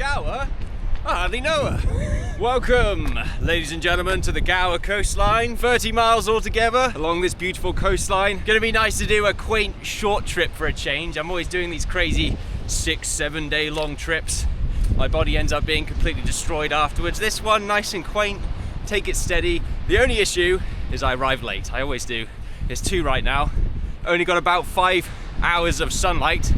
Gower? I hardly know her. Welcome, ladies and gentlemen, to the Gower Coastline. 30 miles altogether along this beautiful coastline. Gonna be nice to do a quaint short trip for a change. I'm always doing these crazy 6-7 day long trips. My body ends up being completely destroyed afterwards. This one, nice and quaint, take it steady. The only issue is I arrive late. I always do. It's 2 right now. Only got about 5 hours of sunlight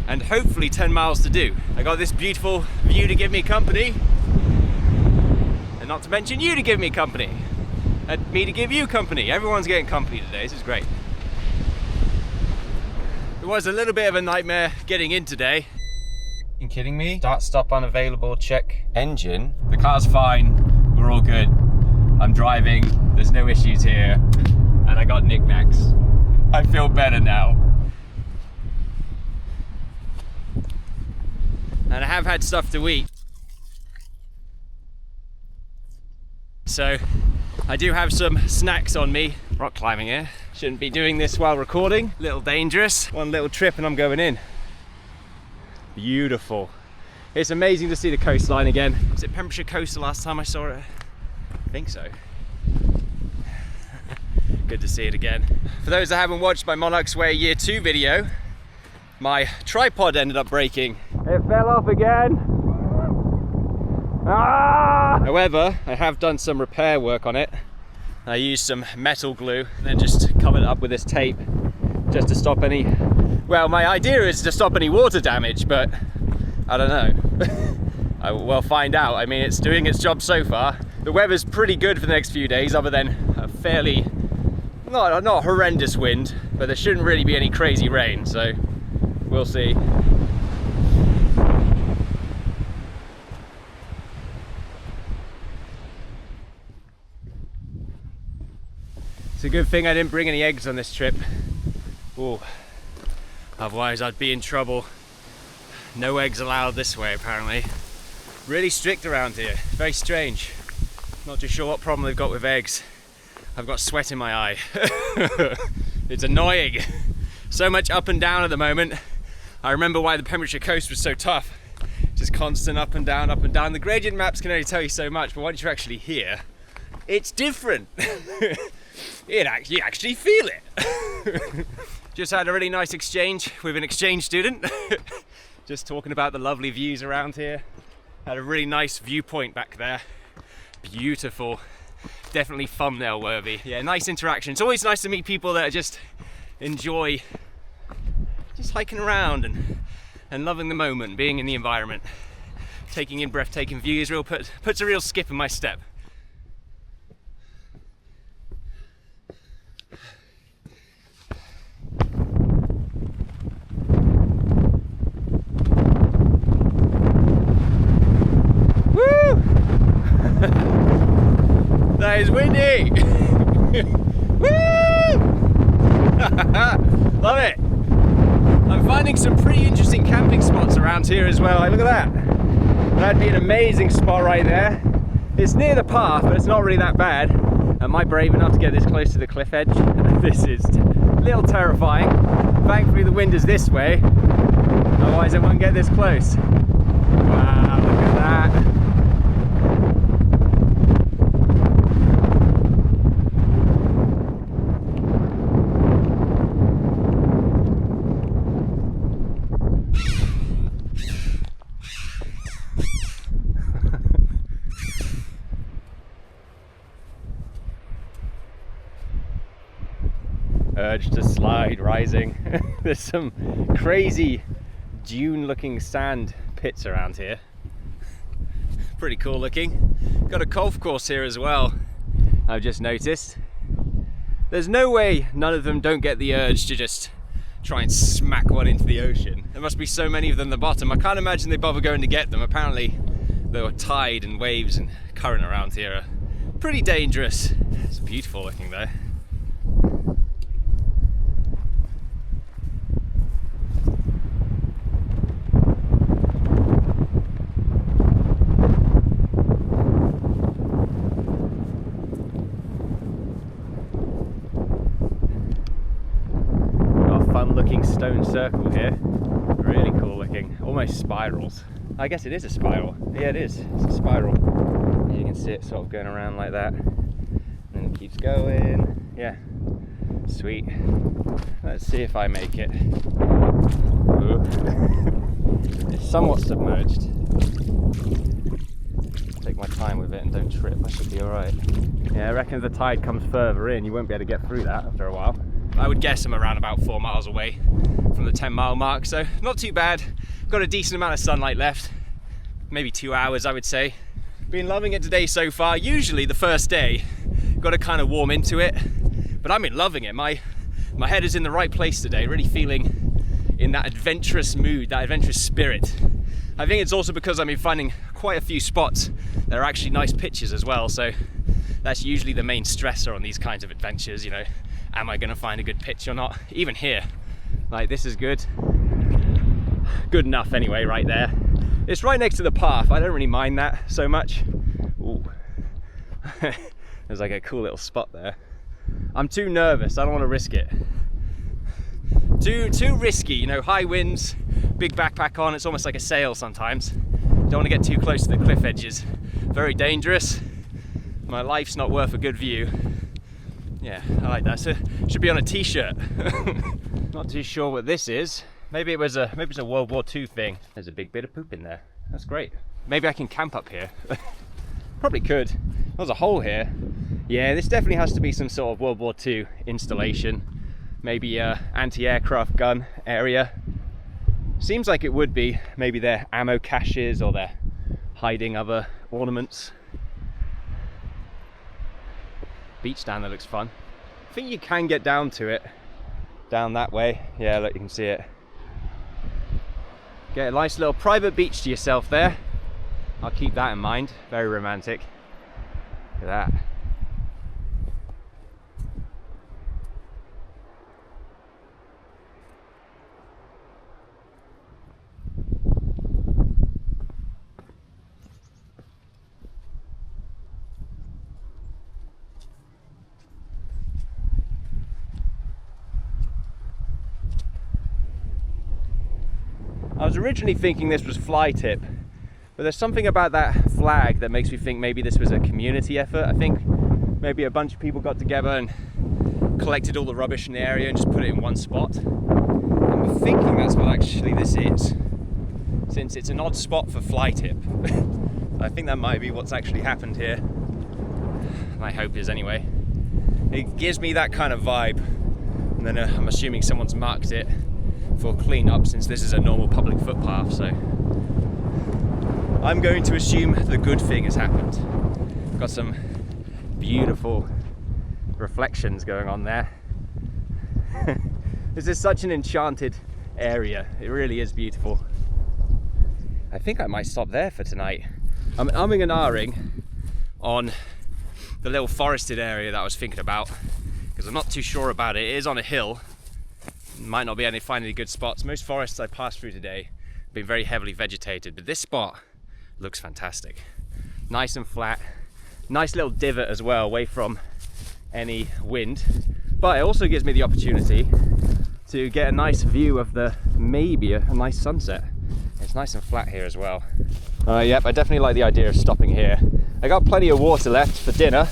and hopefully 10 miles to do. I got this beautiful view to give me company, and not to mention you to give me company, and me to give you company. Everyone's getting company today. This is great. It was a little bit of a nightmare getting in today. You kidding me? Start, stop, unavailable, check engine. The car's fine, we're all good. I'm driving, there's no issues here, and I got knickknacks. I feel better now. And I have had stuff to eat. So I do have some snacks on me. Rock climbing here. Shouldn't be doing this while recording. A little dangerous. One little trip and I'm going in. Beautiful. It's amazing to see the coastline again. Was it Pembrokeshire Coast the last time I saw it? I think so. Good to see it again. For those that haven't watched my Monarch's Way Year 2 video, my tripod ended up breaking. It fell off again. Ah! However, I have done some repair work on it. I used some metal glue and then just covered it up with this tape just to stop any, well, my idea is to stop any water damage, but I don't know. I will find out. I mean, it's doing its job so far. The weather's pretty good for the next few days, other than a fairly, not horrendous wind, but there shouldn't really be any crazy rain, so we'll see. It's a good thing I didn't bring any eggs on this trip. Ooh. Otherwise I'd be in trouble. No eggs allowed this way, apparently. Really strict around here, very strange. Not too sure what problem they've got with eggs. I've got sweat in my eye. It's annoying. So much up and down at the moment. I remember why the Pembrokeshire coast was so tough. Just constant up and down, up and down. The gradient maps can only tell you so much, but once you're actually here, it's different. You actually feel it. Just had a really nice exchange with an exchange student. Just talking about the lovely views around here. Had a really nice viewpoint back there. Beautiful. Definitely thumbnail worthy. Yeah, nice interaction. It's always nice to meet people that just enjoy just hiking around and loving the moment, being in the environment. Taking in breathtaking views puts a real skip in my step. That is windy! Woo! Love it! I'm finding some pretty interesting camping spots around here as well. Like, look at that! That'd be an amazing spot right there. It's near the path, but it's not really that bad. Am I brave enough to get this close to the cliff edge? This is a little terrifying. Thankfully the wind is this way, otherwise I won't get this close. Wow, look at that! Urge to slide rising. There's some crazy dune looking sand pits around here. Pretty cool looking. Got a golf course here as well, I've just noticed. There's no way none of them don't get the urge to just try and smack one into the ocean. There must be so many of them at the bottom. I can't imagine they bother going to get them. Apparently the tide and waves and current around here are pretty dangerous. It's beautiful looking though. fun looking stone circle here. Really cool looking, almost spirals. I guess it is a spiral. Yeah, it is. It's a spiral. You can see it sort of going around like that. And then it keeps going. Yeah, sweet. Let's see if I make it. It's somewhat submerged. Take my time with it and don't trip. I should be alright. Yeah, I reckon if the tide comes further in, you won't be able to get through that after a while. I would guess I'm around about 4 miles away from the 10-mile mark, so not too bad. Got a decent amount of sunlight left. Maybe 2 hours, I would say. Been loving it today so far. Usually the first day, got to kind of warm into it, but I've been loving it. My head is in the right place today, really feeling in that adventurous mood, that adventurous spirit. I think it's also because I've been finding quite a few spots that are actually nice pitches as well, so that's usually the main stressor on these kinds of adventures, you know. Am I going to find a good pitch or not? Even here, like this is good. Good enough anyway, right there. It's right next to the path. I don't really mind that so much. Ooh. There's like a cool little spot there. I'm too nervous, I don't want to risk it. Too risky, you know, high winds, big backpack on, it's almost like a sail sometimes. Don't want to get too close to the cliff edges. Very dangerous. My life's not worth a good view. Yeah, I like that. So should be on a t-shirt. Not too sure what this is. Maybe it's a World War II thing. There's a big bit of poop in there. That's great. Maybe I can camp up here. Probably could. There's a hole here. Yeah, this definitely has to be some sort of World War II installation. Maybe a anti-aircraft gun area. Seems like it would be. Maybe they're ammo caches or they're hiding other ornaments. Beach down there looks fun. I think you can get down to it. Down that way. Yeah, look, you can see it. Get a nice little private beach to yourself there. I'll keep that in mind. Very romantic. Look at that. I was originally thinking this was fly tip, but there's something about that flag that makes me think maybe this was a community effort. I think maybe a bunch of people got together and collected all the rubbish in the area and just put it in one spot. I'm thinking that's what actually this is, since it's an odd spot for fly tip. I think that might be what's actually happened here. My hope is anyway. It gives me that kind of vibe, and then I'm assuming someone's marked it for clean up, since this is a normal public footpath, so I'm going to assume the good thing has happened. Got some beautiful reflections going on there. This is such an enchanted area. It really is beautiful. I think I might stop there for tonight. I'm umming and ahhing on the little forested area that I was thinking about, because I'm not too sure about it. It is on a hill. Might not be able to find any good spots. Most forests I passed through today have been very heavily vegetated, but this spot looks fantastic. Nice and flat. Nice little divot as well, away from any wind. But it also gives me the opportunity to get a nice view of maybe a nice sunset. It's nice and flat here as well. Yep, I definitely like the idea of stopping here. I got plenty of water left for dinner,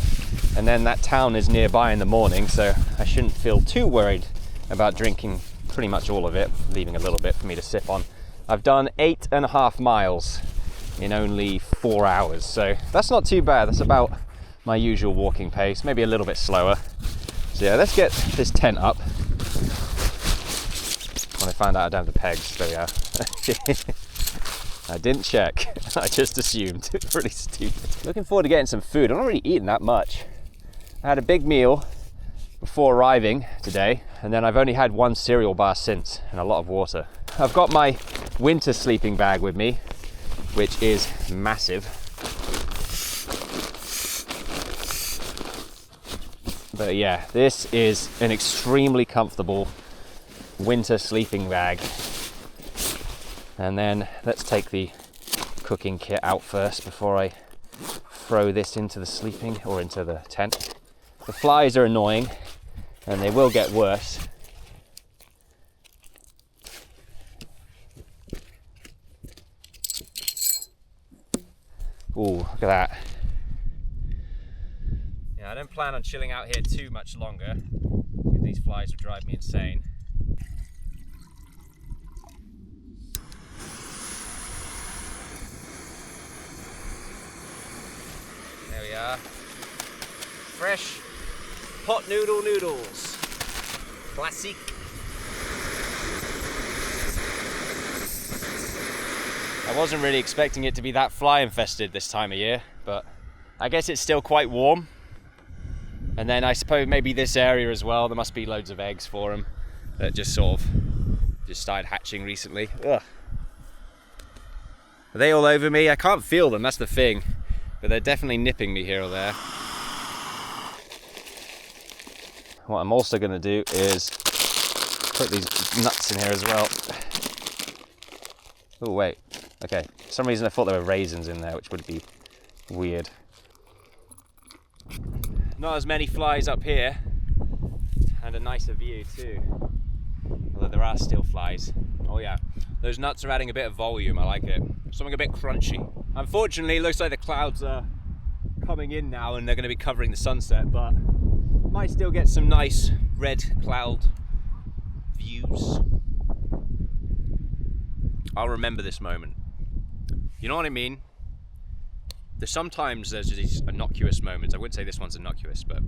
and then that town is nearby in the morning, so I shouldn't feel too worried about drinking pretty much all of it, leaving a little bit for me to sip on. I've done 8.5 miles in only 4 hours, so that's not too bad. That's about my usual walking pace, maybe a little bit slower. So yeah, let's get this tent up. When I found out I don't have the pegs, there we are. I didn't check, I just assumed. Pretty stupid. Looking forward to getting some food. I'm not really eating that much. I had a big meal before arriving today, and then I've only had one cereal bar since, and a lot of water. I've got my winter sleeping bag with me, which is massive. But yeah, this is an extremely comfortable winter sleeping bag. And then let's take the cooking kit out first before I throw this into the sleeping or into the tent. The flies are annoying, and they will get worse. Look at that. Yeah, I don't plan on chilling out here too much longer, because these flies would drive me insane. There we are. Fresh pot noodles. Classic. I wasn't really expecting it to be that fly infested this time of year, but I guess it's still quite warm. And then I suppose maybe this area as well, there must be loads of eggs for them that just started hatching recently. Ugh. Are they all over me? I can't feel them, that's the thing. But they're definitely nipping me here or there. What I'm also going to do is put these nuts in here as well. Oh wait, okay. For some reason I thought there were raisins in there, which would be weird. Not as many flies up here, and a nicer view too. Although there are still flies. Oh yeah, those nuts are adding a bit of volume, I like it. Something a bit crunchy. Unfortunately, it looks like the clouds are coming in now and they're going to be covering the sunset, but might still get some nice red cloud views. I'll remember this moment. You know what I mean? Sometimes there's these innocuous moments. I wouldn't say this one's innocuous, but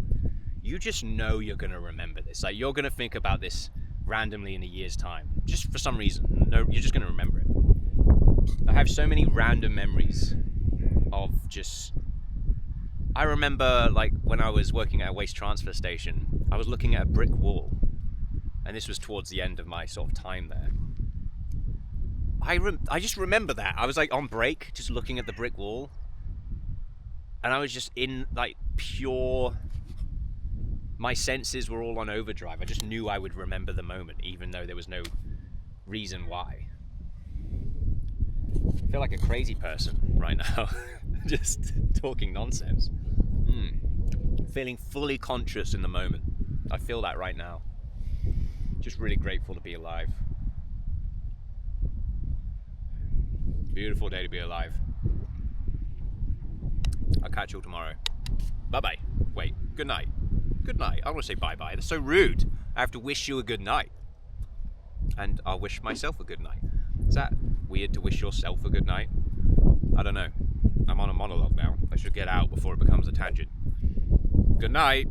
you just know you're going to remember this. Like, you're going to think about this randomly in a year's time. Just for some reason. No, you're just going to remember it. I have so many random memories of just... I remember, like, when I was working at a waste transfer station, I was looking at a brick wall. And this was towards the end of my sort of time there. I just remember that. I was, like, on break, just looking at the brick wall. And I was just in, like, pure... My senses were all on overdrive. I just knew I would remember the moment, even though there was no reason why. I feel like a crazy person right now. Just talking nonsense. Feeling fully conscious in the moment. I feel that right now. Just really grateful to be alive. Beautiful day to be alive. I'll catch you all tomorrow. Bye-bye. Wait, good night. Good night. I don't want to say bye-bye. That's so rude. I have to wish you a good night. And I'll wish myself a good night. Is that weird to wish yourself a good night? I don't know. I'm on a monologue now. I should get out before it becomes a tangent. Good night.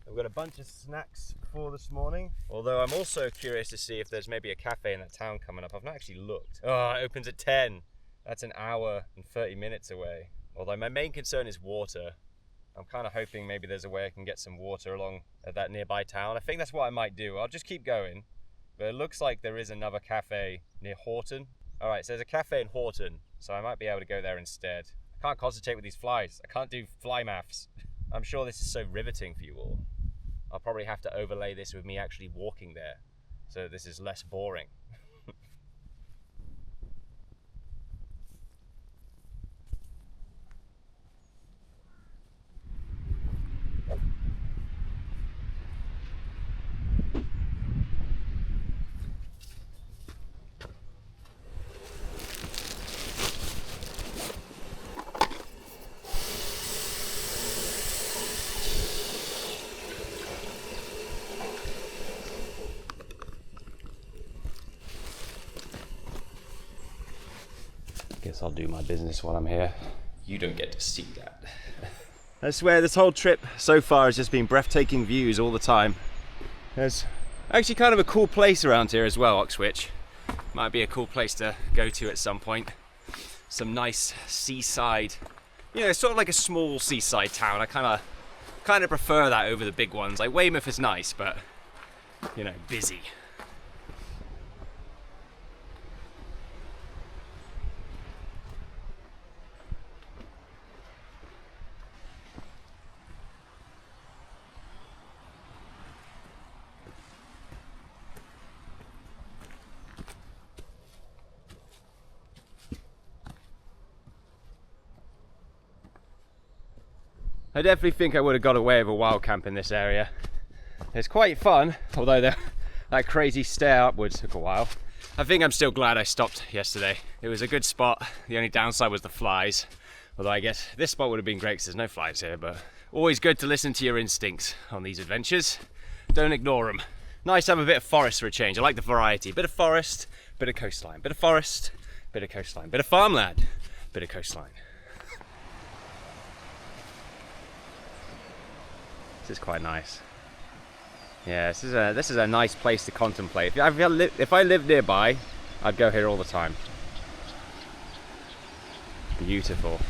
I've got a bunch of snacks for this morning, although I'm also curious to see if there's maybe a cafe in that town coming up. I've not actually looked. Oh, it opens at 10. That's an hour and 30 minutes away. Although my main concern is water. I'm kind of hoping maybe there's a way I can get some water along at that nearby town. I think that's what I might do. I'll just keep going. But it looks like there is another cafe near Horton. All right, so there's a cafe in Horton, so I might be able to go there instead. I can't concentrate with these flies. I can't do fly maths. I'm sure this is so riveting for you all. I'll probably have to overlay this with me actually walking there, so this is less boring. Guess I'll do my business while I'm here. You don't get to see that. I swear this whole trip so far has just been breathtaking views all the time. There's actually kind of a cool place around here as well, Oxwich. Might be a cool place to go to at some point. Some nice seaside, you know, sort of like a small seaside town. I kind of prefer that over the big ones. Like Weymouth is nice, but you know, busy. I definitely think I would have got away with a wild camp in this area. It's quite fun, although that crazy stair upwards took a while. I think I'm still glad I stopped yesterday. It was a good spot. The only downside was the flies. Although I guess this spot would have been great because there's no flies here, but always good to listen to your instincts on these adventures. Don't ignore them. Nice to have a bit of forest for a change. I like the variety. Bit of forest, bit of coastline. Bit of forest, bit of coastline. Bit of farmland, bit of coastline. This is quite nice. Yeah, this is a nice place to contemplate. If I lived nearby, I'd go here all the time. Beautiful.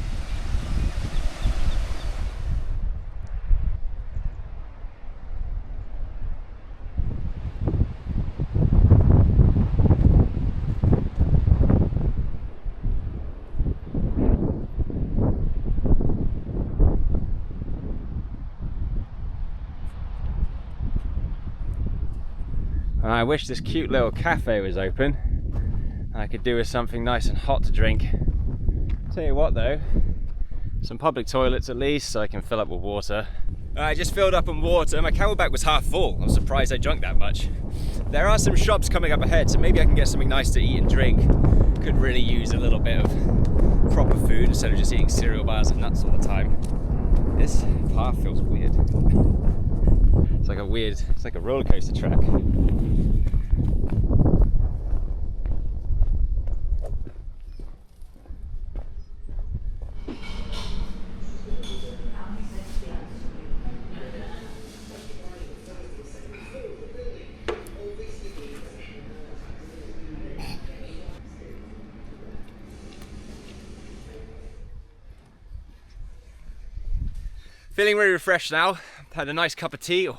I wish this cute little cafe was open and I could do with something nice and hot to drink. Tell you what though, some public toilets at least so I can fill up with water. I just filled up on water. My camelback was half full. I'm surprised I drank that much. There are some shops coming up ahead, so maybe I can get something nice to eat and drink. Could really use a little bit of proper food instead of just eating cereal bars and nuts all the time. This path feels weird. It's like a roller coaster track. Feeling really refreshed now. Had a nice cup of tea. Oh,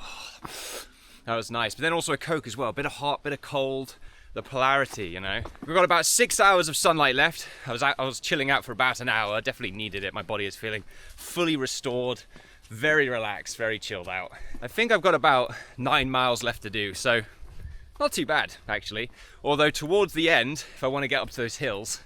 that was nice. But then also a Coke as well. Bit of hot, bit of cold. The polarity, you know. We've got about 6 hours of sunlight left. I was chilling out for about an hour. Definitely needed it. My body is feeling fully restored, very relaxed, very chilled out. I think I've got about 9 miles left to do, so not too bad actually. Although towards the end, if I want to get up to those hills,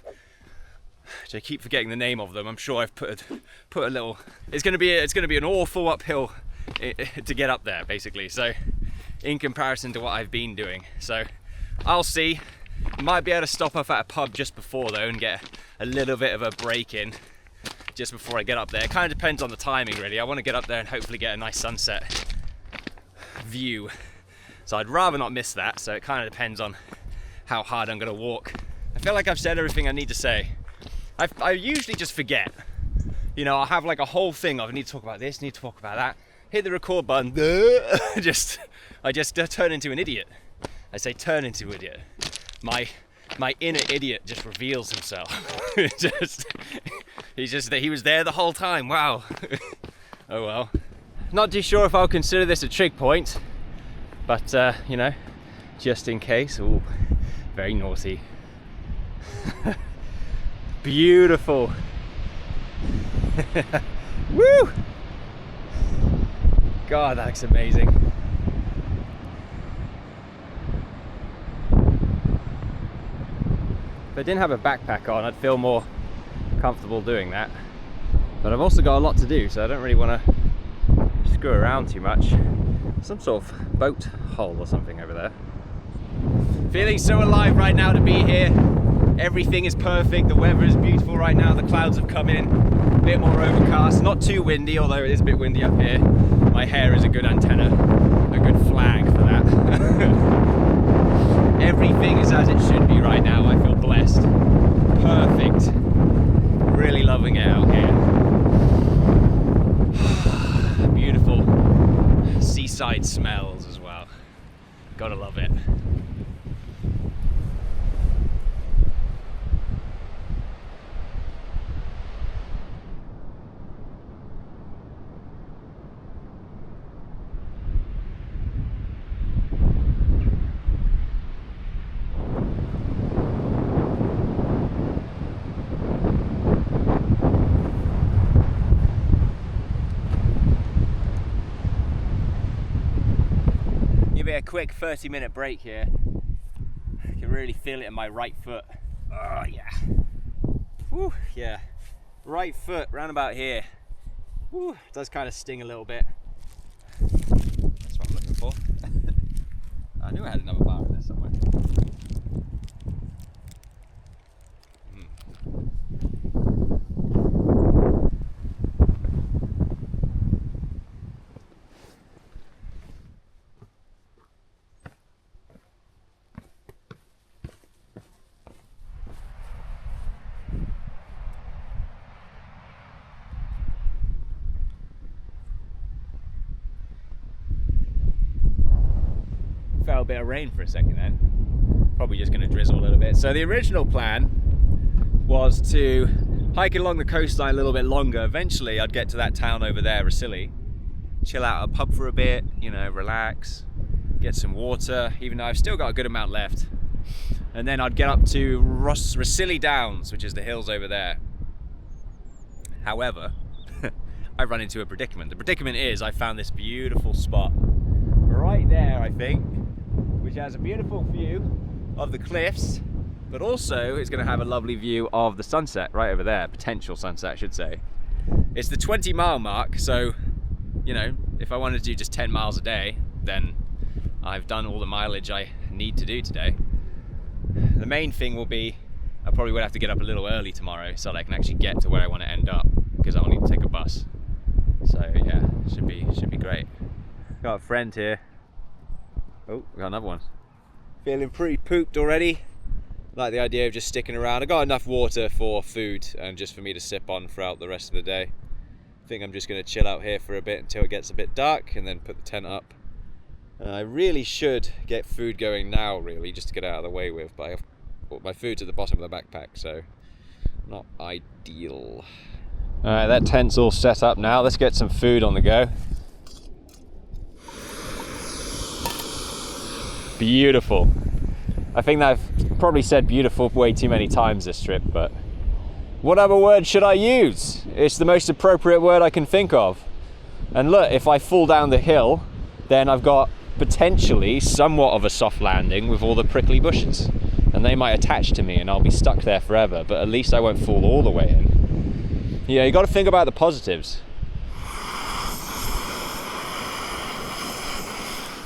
which I keep forgetting the name of them, I'm sure I've put a little. It's going to be an awful uphill to get up there, basically. So, in comparison to what I've been doing, so I'll see. Might be able to stop off at a pub just before though and get a little bit of a break in just before I get up there. It kind of depends on the timing, really. I want to get up there and hopefully get a nice sunset view. So I'd rather not miss that. So it kind of depends on how hard I'm going to walk. I feel like I've said everything I need to say. I usually just forget. You know, I'll have like a whole thing of I need to talk about this, need to talk about that. Hit the record button. I just turn into an idiot. I say turn into an idiot. My inner idiot just reveals himself. He was there the whole time. Wow. Oh well. Not too sure if I'll consider this a trig point, but you know, just in case. Ooh, very naughty. Beautiful. Woo! God, that looks amazing. If I didn't have a backpack on, I'd feel more comfortable doing that. But I've also got a lot to do, so I don't really want to screw around too much. Some sort of boat hull or something over there. Feeling so alive right now to be here. Everything is perfect, the weather is beautiful right now, the clouds have come in, a bit more overcast, not too windy, although it is a bit windy up here. My hair is a good antenna, a good flag for that. Everything is as it should be right now. I feel blessed. Perfect. Really loving it out here. Beautiful seaside smells as well. Gotta love it. A quick 30-minute break here. I can really feel it in my right foot. Oh yeah. Woo, yeah. Right foot round about here. Whew, it does kind of sting a little bit. That's what I'm looking for. I knew I had another bar in there somewhere. Fell a bit of rain for a second then. Probably just going to drizzle a little bit. So the original plan was to hike along the coastline a little bit longer. Eventually I'd get to that town over there, Rasili, chill out at a pub for a bit, you know, relax, get some water, even though I've still got a good amount left. And then I'd get up to Rasili Downs, which is the hills over there. However, I've run into a predicament. The predicament is I found this beautiful spot right there, I think, which has a beautiful view of the cliffs, but also it's going to have a lovely view of the sunset right over there, potential sunset I should say. It's the 20-mile mark, so you know, if I wanted to do just 10 miles a day, then I've done all the mileage I need to do today. The main thing will be I probably would have to get up a little early tomorrow so that I can actually get to where I want to end up, because I'll need to take a bus. So yeah, should be great. Got a friend here. Oh, we got another one. Feeling pretty pooped already. Like the idea of just sticking around. I got enough water for food and just for me to sip on throughout the rest of the day. I think I'm just going to chill out here for a bit until it gets a bit dark and then put the tent up. I really should get food going now, really, just to get out of the way with, but I've put my food's at the bottom of the backpack, so not ideal. Alright, that tent's all set up now. Let's get some food on the go. Beautiful. I think I've probably said beautiful way too many times this trip, but what other word should I use? It's the most appropriate word I can think of. And look, if I fall down the hill, then I've got potentially somewhat of a soft landing with all the prickly bushes. And they might attach to me and I'll be stuck there forever, but at least I won't fall all the way in. Yeah, you got to think about the positives.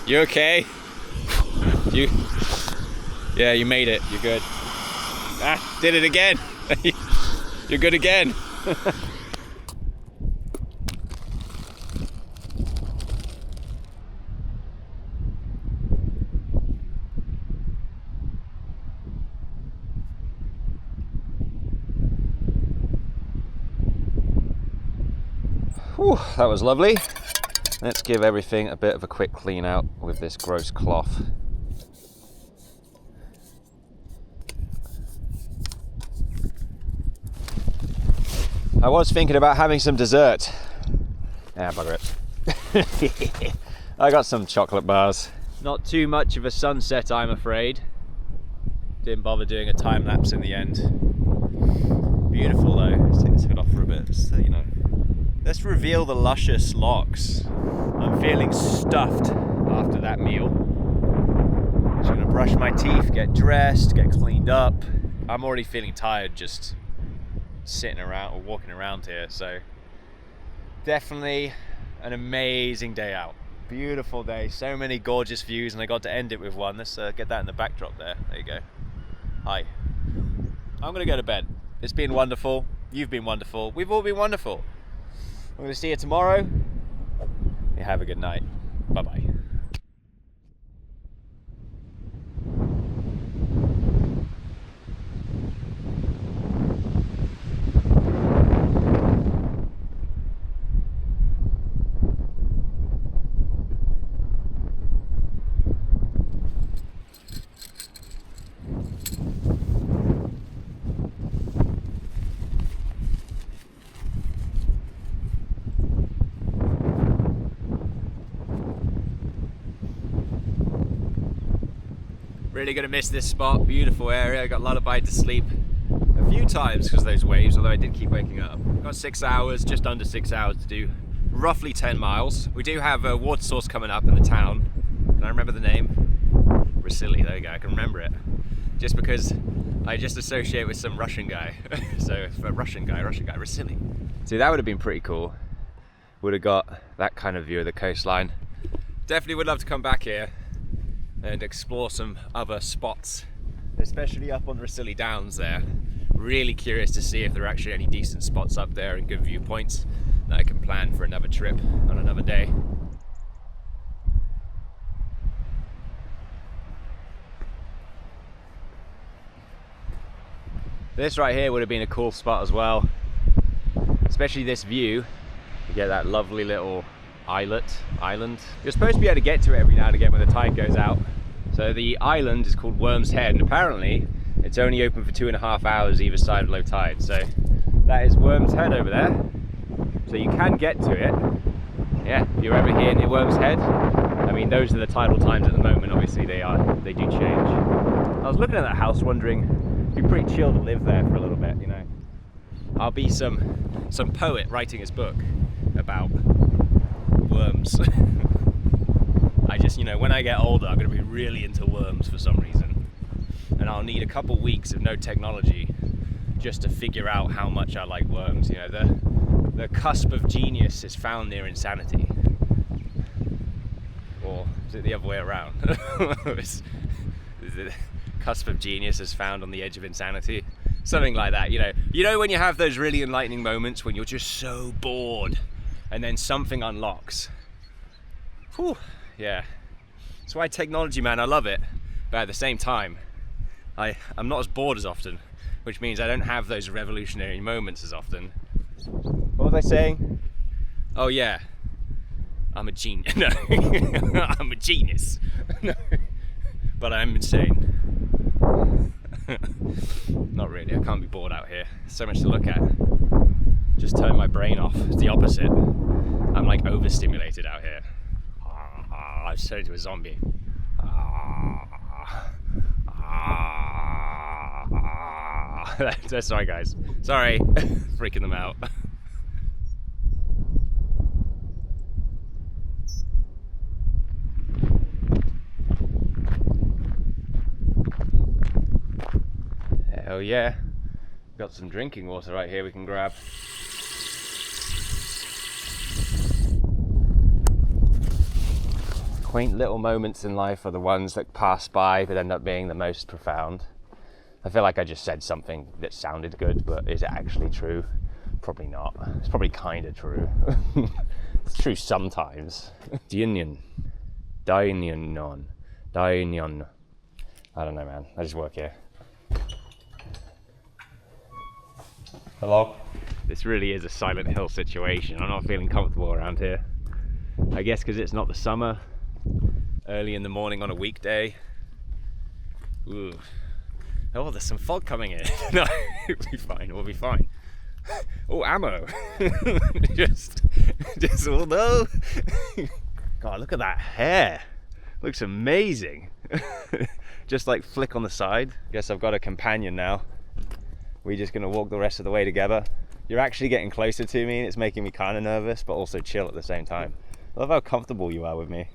You okay? Yeah, you made it. You're good. Ah, did it again. You're good again. Whew, that was lovely. Let's give everything a bit of a quick clean out with this gross cloth. I was thinking about having some dessert. Yeah, bugger it. I got some chocolate bars. Not too much of a sunset, I'm afraid. Didn't bother doing a time lapse in the end. Beautiful though. Let's take this hood off for a bit, so you know. Let's reveal the luscious locks. I'm feeling stuffed after that meal. Just gonna brush my teeth, get dressed, get cleaned up. I'm already feeling tired just sitting around or walking around here, so definitely an amazing day out. Beautiful day, so many gorgeous views, and I got to end it with one. Let's get that in the backdrop there. There you go. Hi. I'm gonna go to bed. It's been wonderful. You've been wonderful. We've all been wonderful. I'm gonna see you tomorrow. You have a good night. Bye bye. Really gonna miss this spot. Beautiful area. I got lullabied to sleep a few times because of those waves, although I did keep waking up. Got 6 hours, just under 6 hours to do roughly 10 miles. We do have a water source coming up in the town. Can I remember the name? Rasili, there you go, I can remember it. Just because I just associate with some Russian guy. So, Russian guy, Rasili. See, that would have been pretty cool. would have got that kind of view of the coastline. Definitely would love to come back here and explore some other spots, especially up on Rasilli Downs there. Really curious to see if there are actually any decent spots up there and good viewpoints that I can plan for another trip on another day. This right here would have been a cool spot as well, especially this view. You get that lovely little island. You're supposed to be able to get to it every now and again when the tide goes out. So the island is called Worm's Head, and apparently it's only open for 2.5 hours either side of low tide. So that is Worm's Head over there. So you can get to it. Yeah, if you're ever here near Worm's Head. I mean, those are the tidal times at the moment. Obviously they do change. I was looking at that house wondering, it'd be pretty chill to live there for a little bit, you know. I'll be some poet writing his book about worms. I just, you know, when I get older, I'm going to be really into worms for some reason. And I'll need a couple weeks of no technology just to figure out how much I like worms. You know, the cusp of genius is found near insanity. Or is it the other way around? is it cusp of genius is found on the edge of insanity? Something like that, you know. You know when you have those really enlightening moments when you're just so bored and then something unlocks. Whew, yeah. That's why technology, man, I love it. But at the same time, I'm not as bored as often, which means I don't have those revolutionary moments as often. What was I saying? Oh yeah, I'm a genius. No, I'm a genius. No, but I'm insane. Not really, I can't be bored out here. So much to look at. Just turn my brain off. It's the opposite. I'm like overstimulated out here. I've turned into a zombie. Sorry guys. Sorry. Freaking them out. Hell yeah. Got some drinking water right here we can grab. Quaint little moments in life are the ones that pass by but end up being the most profound. I feel like I just said something that sounded good, but is it actually true? Probably not. It's probably kind of true. It's true sometimes. Dainion. I don't know, man. I just work here. Hello? This really is a Silent Hill situation. I'm not feeling comfortable around here. I guess because it's not the summer. Early in the morning on a weekday. Ooh. Oh, there's some fog coming in. No, it'll be fine. We'll be fine. Oh, ammo. just oh no. God, look at that hair. Looks amazing. Just like flick on the side. Guess I've got a companion now. We're just gonna walk the rest of the way together. You're actually getting closer to me and it's making me kind of nervous, but also chill at the same time. I love how comfortable you are with me.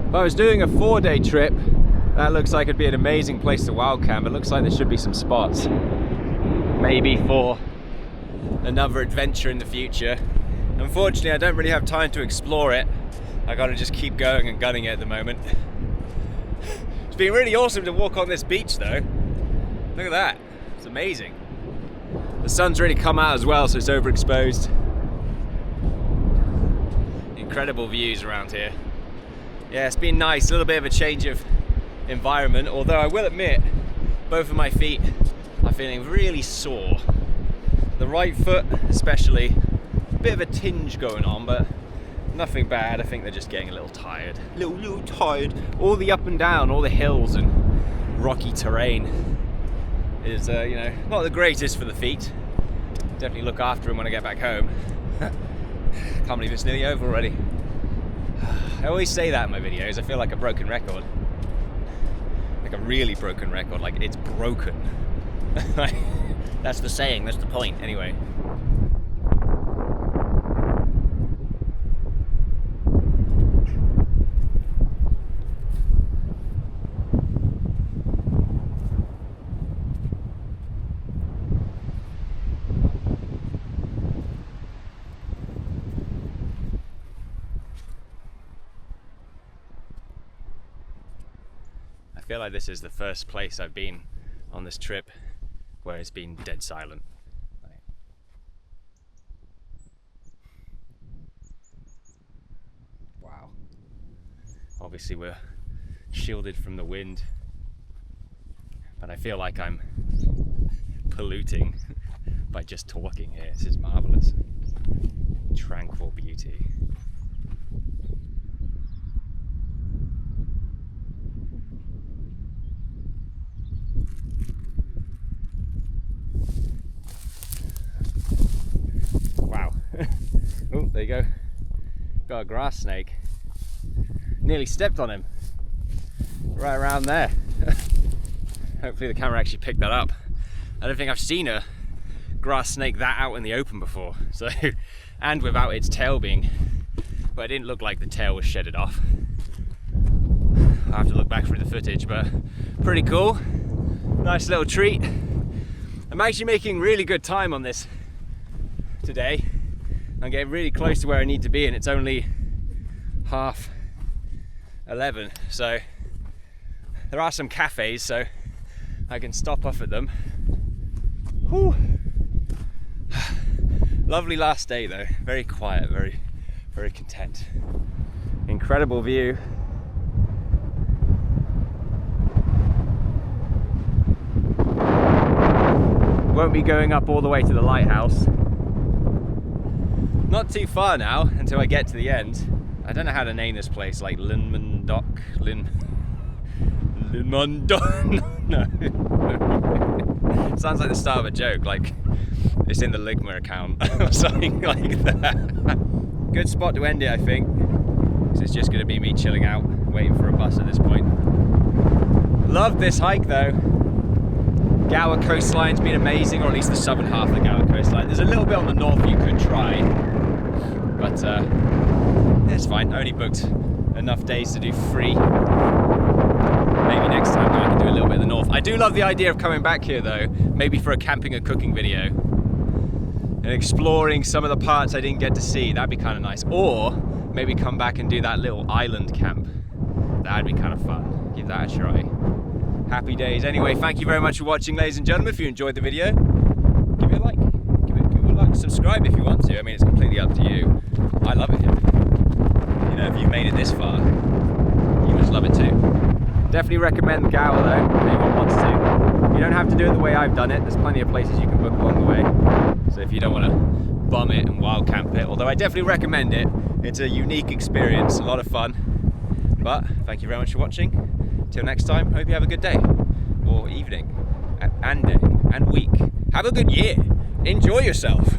If I was doing a 4-day trip, that looks like it'd be an amazing place to wild camp. It looks like there should be some spots. Maybe for another adventure in the future. Unfortunately, I don't really have time to explore it. I gotta just keep going and gunning it at the moment. It's been really awesome to walk on this beach though. Look at that, it's amazing. The sun's really come out as well, so it's overexposed. Incredible views around here. Yeah, it's been nice, a little bit of a change of environment, although I will admit, both of my feet are feeling really sore. The right foot especially, a bit of a tinge going on, but nothing bad. I think they're just getting a little tired. Little tired. All the up and down, all the hills and rocky terrain is, you know, not the greatest for the feet. Definitely look after them when I get back home. Can't believe it's nearly over already. I always say that in my videos. I feel like a broken record. Like a really broken record, like it's broken. That's the saying, that's the point. Anyway. I feel like this is the first place I've been on this trip where it's been dead silent. Wow. Obviously we're shielded from the wind, but I feel like I'm polluting by just talking here. This is marvelous. Tranquil beauty. Oh, there you go. Got a grass snake. Nearly stepped on him. Right around there. Hopefully the camera actually picked that up. I don't think I've seen a grass snake that out in the open before. So, and without its tail being, but it didn't look like the tail was shedded off. I'll have to look back through the footage, but pretty cool. Nice little treat. I'm actually making really good time on this today. I'm getting really close to where I need to be, and it's only 11:30. So there are some cafes, so I can stop off at them. Whew. Lovely last day though, very quiet, very content. Incredible view. Won't be going up all the way to the lighthouse. Not too far now until I get to the end. I don't know how to name this place, like Linmondock? Linmondock? No. Sounds like the start of a joke, like it's in the Ligma account or something like that. Good spot to end it, I think. Because it's just going to be me chilling out, waiting for a bus at this point. Love this hike though. Gower Coastline's been amazing, or at least the southern half of the Gower Coastline. There's a little bit on the north you could try, but it's fine. I only booked enough days to do 3. Maybe next time I can do a little bit of the north. I do love the idea of coming back here though, maybe for a camping and cooking video, and exploring some of the parts I didn't get to see. That'd be kind of nice. Or maybe come back and do that little island camp. That'd be kind of fun. Give that a try. Happy days. Anyway, thank you very much for watching, ladies and gentlemen. If you enjoyed the video, give it a like. Give it a like. Subscribe if you want to. I mean, it's completely up to you. I love it here. You know, if you made it this far, you must love it too. Definitely recommend the Gower though, if anyone wants to. You don't have to do it the way I've done it. There's plenty of places you can book along the way. So if you don't want to bum it and wild camp it, although I definitely recommend it. It's a unique experience, a lot of fun. But thank you very much for watching. Till next time, hope you have a good day, or evening, and day, and week. Have a good year. Enjoy yourself.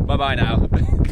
Bye-bye now.